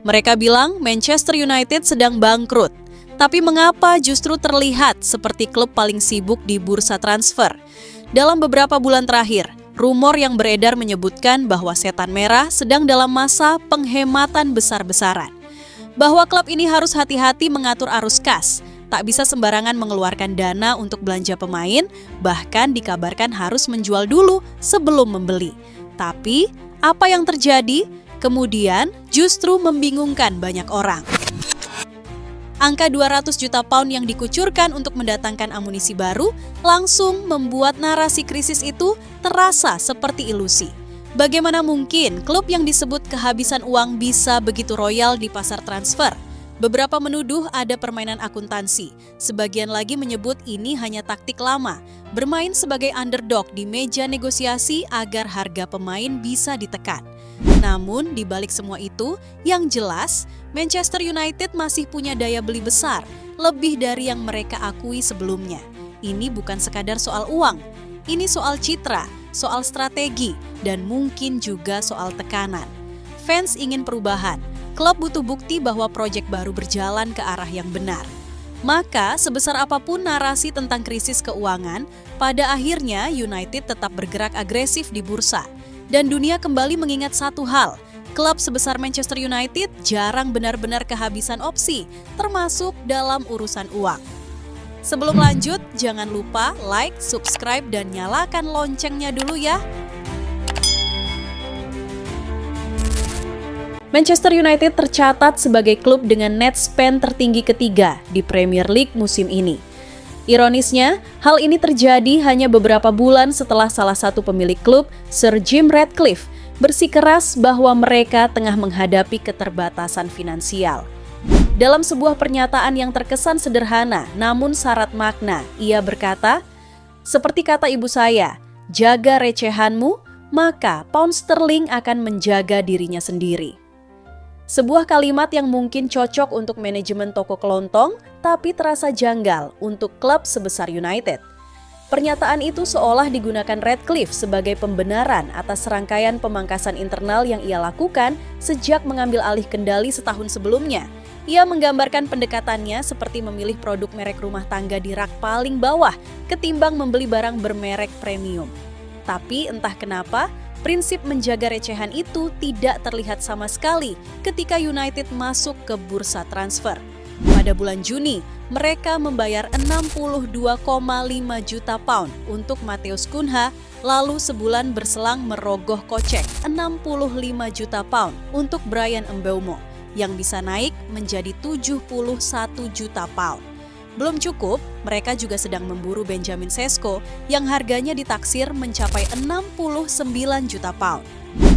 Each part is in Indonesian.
Mereka bilang Manchester United sedang bangkrut. Tapi mengapa justru terlihat seperti klub paling sibuk di bursa transfer? Dalam beberapa bulan terakhir, rumor yang beredar menyebutkan bahwa Setan Merah sedang dalam masa penghematan besar-besaran. Bahwa klub ini harus hati-hati mengatur arus kas, tak bisa sembarangan mengeluarkan dana untuk belanja pemain, bahkan dikabarkan harus menjual dulu sebelum membeli. Tapi, apa yang terjadi? Kemudian justru membingungkan banyak orang. Angka 200 juta pound yang dikucurkan untuk mendatangkan amunisi baru langsung membuat narasi krisis itu terasa seperti ilusi. Bagaimana mungkin klub yang disebut kehabisan uang bisa begitu royal di pasar transfer? Beberapa menuduh ada permainan akuntansi, sebagian lagi menyebut ini hanya taktik lama, bermain sebagai underdog di meja negosiasi agar harga pemain bisa ditekan. Namun di balik semua itu, yang jelas Manchester United masih punya daya beli besar, lebih dari yang mereka akui sebelumnya. Ini bukan sekadar soal uang, ini soal citra, soal strategi, dan mungkin juga soal tekanan. Fans ingin perubahan, klub butuh bukti bahwa proyek baru berjalan ke arah yang benar. Maka, sebesar apapun narasi tentang krisis keuangan, pada akhirnya United tetap bergerak agresif di bursa. Dan dunia kembali mengingat satu hal, klub sebesar Manchester United jarang benar-benar kehabisan opsi, termasuk dalam urusan uang. Sebelum lanjut, jangan lupa like, subscribe, dan nyalakan loncengnya dulu ya. Manchester United tercatat sebagai klub dengan net spend tertinggi ketiga di Premier League musim ini. Ironisnya, hal ini terjadi hanya beberapa bulan setelah salah satu pemilik klub, Sir Jim Ratcliffe, bersikeras bahwa mereka tengah menghadapi keterbatasan finansial. Dalam sebuah pernyataan yang terkesan sederhana namun syarat makna, ia berkata, "Seperti kata ibu saya, jaga recehanmu, maka pound sterling akan menjaga dirinya sendiri." Sebuah kalimat yang mungkin cocok untuk manajemen toko kelontong, tapi terasa janggal untuk klub sebesar United. Pernyataan itu seolah digunakan Ratcliffe sebagai pembenaran atas serangkaian pemangkasan internal yang ia lakukan sejak mengambil alih kendali setahun sebelumnya. Ia menggambarkan pendekatannya seperti memilih produk merek rumah tangga di rak paling bawah ketimbang membeli barang bermerek premium. Tapi entah kenapa, prinsip menjaga recehan itu tidak terlihat sama sekali ketika United masuk ke bursa transfer. Pada bulan Juni, mereka membayar 62,5 juta pound untuk Matheus Cunha, lalu sebulan berselang merogoh kocek 65 juta pound untuk Bryan Mbeumo, yang bisa naik menjadi 71 juta pound. Belum cukup, mereka juga sedang memburu Benjamin Sesko yang harganya ditaksir mencapai 69 juta pound.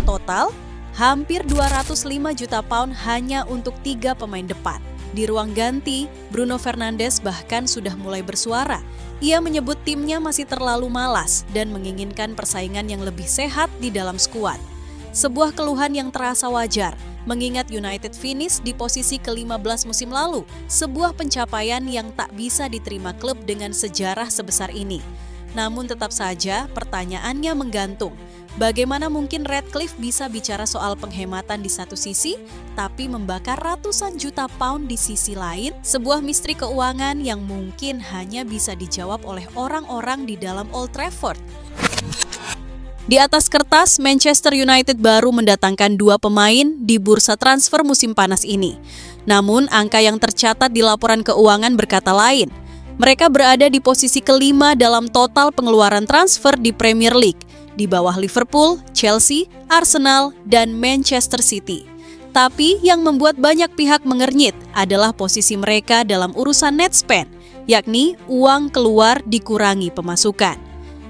Total, hampir 205 juta pound hanya untuk 3 pemain depan. Di ruang ganti, Bruno Fernandes bahkan sudah mulai bersuara. Ia menyebut timnya masih terlalu malas dan menginginkan persaingan yang lebih sehat di dalam skuad. Sebuah keluhan yang terasa wajar, mengingat United finish di posisi ke-15 musim lalu, sebuah pencapaian yang tak bisa diterima klub dengan sejarah sebesar ini. Namun tetap saja pertanyaannya menggantung, bagaimana mungkin Ratcliffe bisa bicara soal penghematan di satu sisi, tapi membakar ratusan juta pound di sisi lain, sebuah misteri keuangan yang mungkin hanya bisa dijawab oleh orang-orang di dalam Old Trafford. Di atas kertas, Manchester United baru mendatangkan 2 pemain di bursa transfer musim panas ini. Namun, angka yang tercatat di laporan keuangan berkata lain. Mereka berada di posisi ke-5 dalam total pengeluaran transfer di Premier League, di bawah Liverpool, Chelsea, Arsenal, dan Manchester City. Tapi yang membuat banyak pihak mengernyit adalah posisi mereka dalam urusan net spend, yakni uang keluar dikurangi pemasukan.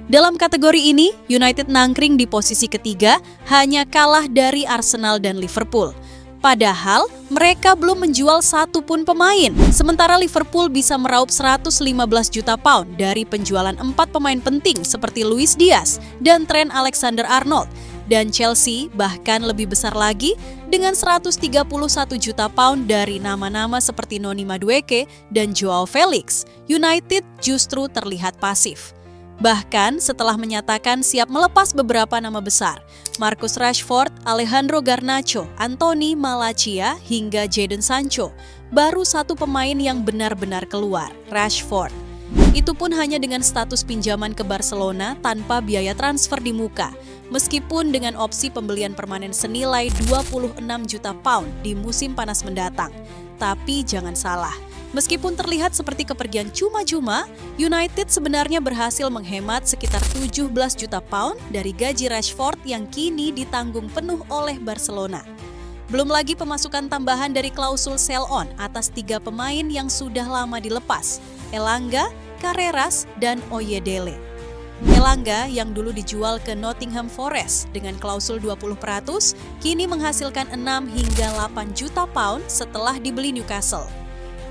Dalam kategori ini, United nangkring di posisi ketiga, hanya kalah dari Arsenal dan Liverpool. Padahal, mereka belum menjual satu pun pemain. Sementara Liverpool bisa meraup 115 juta pound dari penjualan 4 pemain penting seperti Luis Diaz dan Trent Alexander-Arnold. Dan Chelsea bahkan lebih besar lagi dengan 131 juta pound dari nama-nama seperti Noni Madueke dan Joao Felix. United justru terlihat pasif. Bahkan setelah menyatakan siap melepas beberapa nama besar, Marcus Rashford, Alejandro Garnacho, Anthony Malacia, hingga Jadon Sancho. Baru satu pemain yang benar-benar keluar, Rashford. Itu pun hanya dengan status pinjaman ke Barcelona tanpa biaya transfer di muka. Meskipun dengan opsi pembelian permanen senilai 26 juta pound di musim panas mendatang. Tapi jangan salah, meskipun terlihat seperti kepergian cuma-cuma, United sebenarnya berhasil menghemat sekitar 17 juta pound dari gaji Rashford yang kini ditanggung penuh oleh Barcelona. Belum lagi pemasukan tambahan dari klausul sell-on atas 3 pemain yang sudah lama dilepas, Elanga, Carreras, dan Oyedele. Elanga yang dulu dijual ke Nottingham Forest dengan klausul 20%, kini menghasilkan 6 hingga 8 juta pound setelah dibeli Newcastle.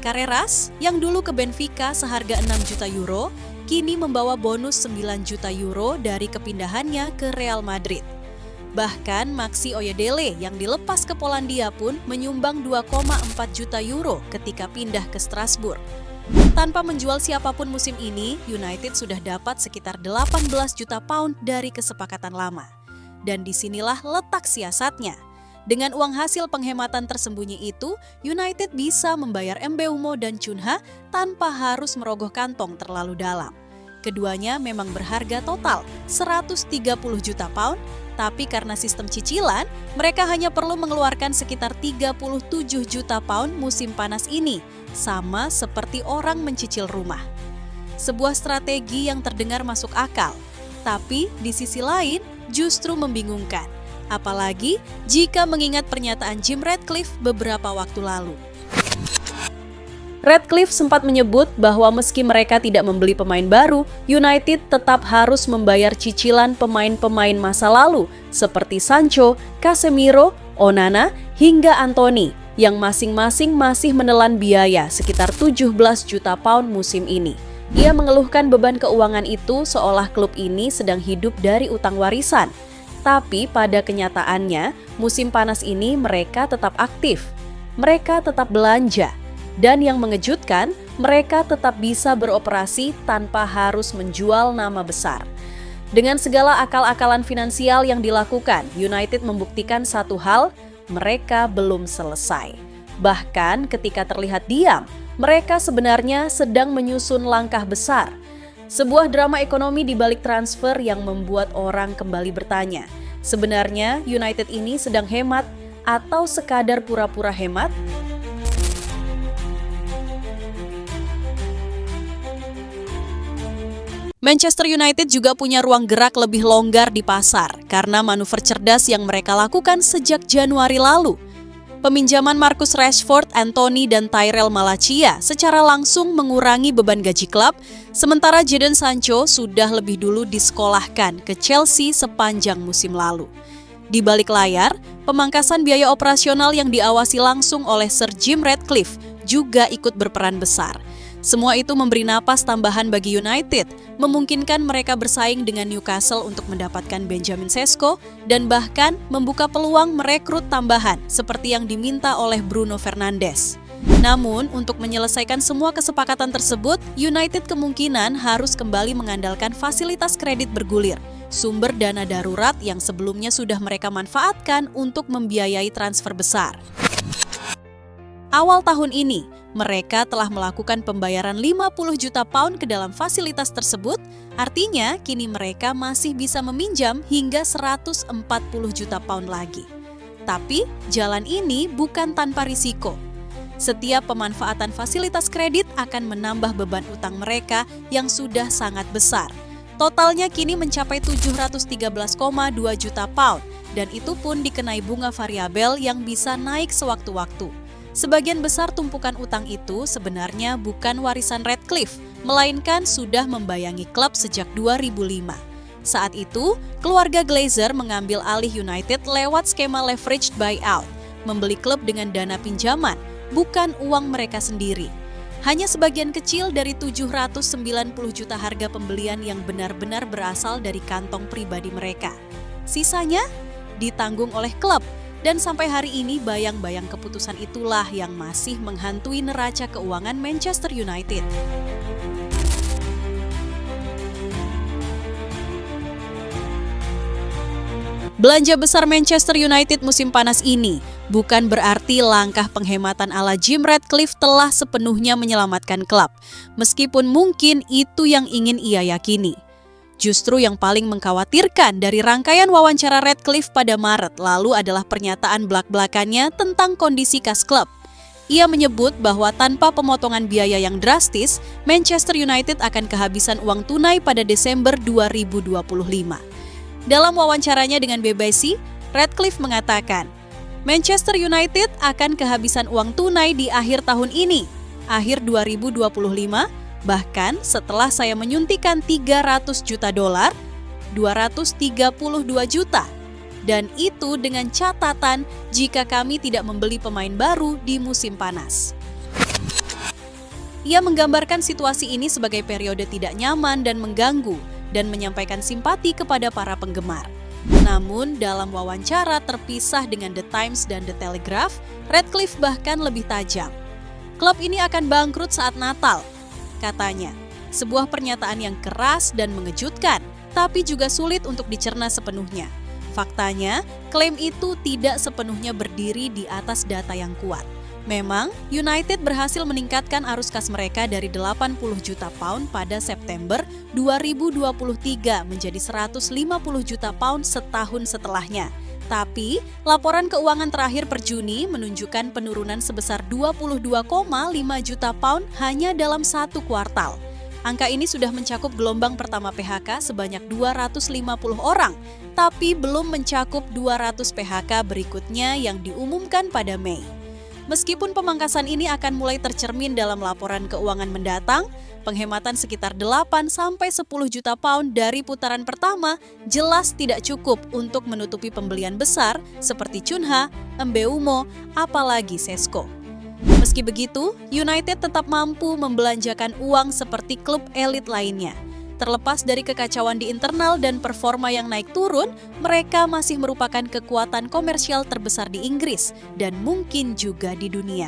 Carreras yang dulu ke Benfica seharga 6 juta euro, kini membawa bonus 9 juta euro dari kepindahannya ke Real Madrid. Bahkan Maxi Oyedele yang dilepas ke Polandia pun menyumbang 2,4 juta euro ketika pindah ke Strasbourg. Tanpa menjual siapapun musim ini, United sudah dapat sekitar 18 juta pound dari kesepakatan lama. Dan disinilah letak siasatnya. Dengan uang hasil penghematan tersembunyi itu, United bisa membayar Mbeumo dan Cunha tanpa harus merogoh kantong terlalu dalam. Keduanya memang berharga total 130 juta pound, tapi karena sistem cicilan, mereka hanya perlu mengeluarkan sekitar 37 juta pound musim panas ini, sama seperti orang mencicil rumah. Sebuah strategi yang terdengar masuk akal, tapi di sisi lain justru membingungkan. Apalagi jika mengingat pernyataan Jim Ratcliffe beberapa waktu lalu. Ratcliffe sempat menyebut bahwa meski mereka tidak membeli pemain baru, United tetap harus membayar cicilan pemain-pemain masa lalu seperti Sancho, Casemiro, Onana, hingga Anthony yang masing-masing masih menelan biaya sekitar 17 juta pound musim ini. Ia mengeluhkan beban keuangan itu seolah klub ini sedang hidup dari utang warisan. Tapi pada kenyataannya, musim panas ini mereka tetap aktif. Mereka tetap belanja. Dan yang mengejutkan, mereka tetap bisa beroperasi tanpa harus menjual nama besar. Dengan segala akal-akalan finansial yang dilakukan, United membuktikan satu hal, mereka belum selesai. Bahkan ketika terlihat diam, mereka sebenarnya sedang menyusun langkah besar. Sebuah drama ekonomi di balik transfer yang membuat orang kembali bertanya, sebenarnya United ini sedang hemat atau sekadar pura-pura hemat? Manchester United juga punya ruang gerak lebih longgar di pasar karena manuver cerdas yang mereka lakukan sejak Januari lalu. Peminjaman Marcus Rashford, Anthony, dan Tyrell Malacia secara langsung mengurangi beban gaji klub, sementara Jadon Sancho sudah lebih dulu disekolahkan ke Chelsea sepanjang musim lalu. Di balik layar, pemangkasan biaya operasional yang diawasi langsung oleh Sir Jim Ratcliffe juga ikut berperan besar. Semua itu memberi napas tambahan bagi United, memungkinkan mereka bersaing dengan Newcastle untuk mendapatkan Benjamin Sesko dan bahkan membuka peluang merekrut tambahan seperti yang diminta oleh Bruno Fernandes. Namun, untuk menyelesaikan semua kesepakatan tersebut, United kemungkinan harus kembali mengandalkan fasilitas kredit bergulir, sumber dana darurat yang sebelumnya sudah mereka manfaatkan untuk membiayai transfer besar. Awal tahun ini, mereka telah melakukan pembayaran 50 juta pound ke dalam fasilitas tersebut, artinya kini mereka masih bisa meminjam hingga 140 juta pound lagi. Tapi, jalan ini bukan tanpa risiko. Setiap pemanfaatan fasilitas kredit akan menambah beban utang mereka yang sudah sangat besar. Totalnya kini mencapai 713,2 juta pound, dan itu pun dikenai bunga variabel yang bisa naik sewaktu-waktu. Sebagian besar tumpukan utang itu sebenarnya bukan warisan Ratcliffe, melainkan sudah membayangi klub sejak 2005. Saat itu, keluarga Glazer mengambil alih United lewat skema leveraged buyout, membeli klub dengan dana pinjaman, bukan uang mereka sendiri. Hanya sebagian kecil dari 790 juta harga pembelian yang benar-benar berasal dari kantong pribadi mereka. Sisanya ditanggung oleh klub. Dan sampai hari ini bayang-bayang keputusan itulah yang masih menghantui neraca keuangan Manchester United. Belanja besar Manchester United musim panas ini bukan berarti langkah penghematan ala Jim Ratcliffe telah sepenuhnya menyelamatkan klub, meskipun mungkin itu yang ingin ia yakini. Justru yang paling mengkhawatirkan dari rangkaian wawancara Ratcliffe pada Maret lalu adalah pernyataan belak-belakannya tentang kondisi kas klub. Ia menyebut bahwa tanpa pemotongan biaya yang drastis, Manchester United akan kehabisan uang tunai pada Desember 2025. Dalam wawancaranya dengan BBC, Ratcliffe mengatakan, Manchester United akan kehabisan uang tunai di akhir tahun ini, akhir 2025, bahkan setelah saya menyuntikkan $300 juta, 232 juta. Dan itu dengan catatan jika kami tidak membeli pemain baru di musim panas. Ia menggambarkan situasi ini sebagai periode tidak nyaman dan mengganggu, dan menyampaikan simpati kepada para penggemar. Namun, dalam wawancara terpisah dengan The Times dan The Telegraph, Ratcliffe bahkan lebih tajam. Klub ini akan bangkrut saat Natal, katanya. Sebuah pernyataan yang keras dan mengejutkan, tapi juga sulit untuk dicerna sepenuhnya. Faktanya, klaim itu tidak sepenuhnya berdiri di atas data yang kuat. Memang, United berhasil meningkatkan arus kas mereka dari 80 juta pound pada September 2023 menjadi 150 juta pound setahun setelahnya. Tapi, laporan keuangan terakhir per Juni menunjukkan penurunan sebesar 22,5 juta pound hanya dalam satu kuartal. Angka ini sudah mencakup gelombang pertama PHK sebanyak 250 orang, tapi belum mencakup 200 PHK berikutnya yang diumumkan pada Mei. Meskipun pemangkasan ini akan mulai tercermin dalam laporan keuangan mendatang, penghematan sekitar 8-10 juta pound dari putaran pertama jelas tidak cukup untuk menutupi pembelian besar seperti Cunha, Mbeumo, apalagi Sesko. Meski begitu, United tetap mampu membelanjakan uang seperti klub elit lainnya. Terlepas dari kekacauan di internal dan performa yang naik turun, mereka masih merupakan kekuatan komersial terbesar di Inggris dan mungkin juga di dunia.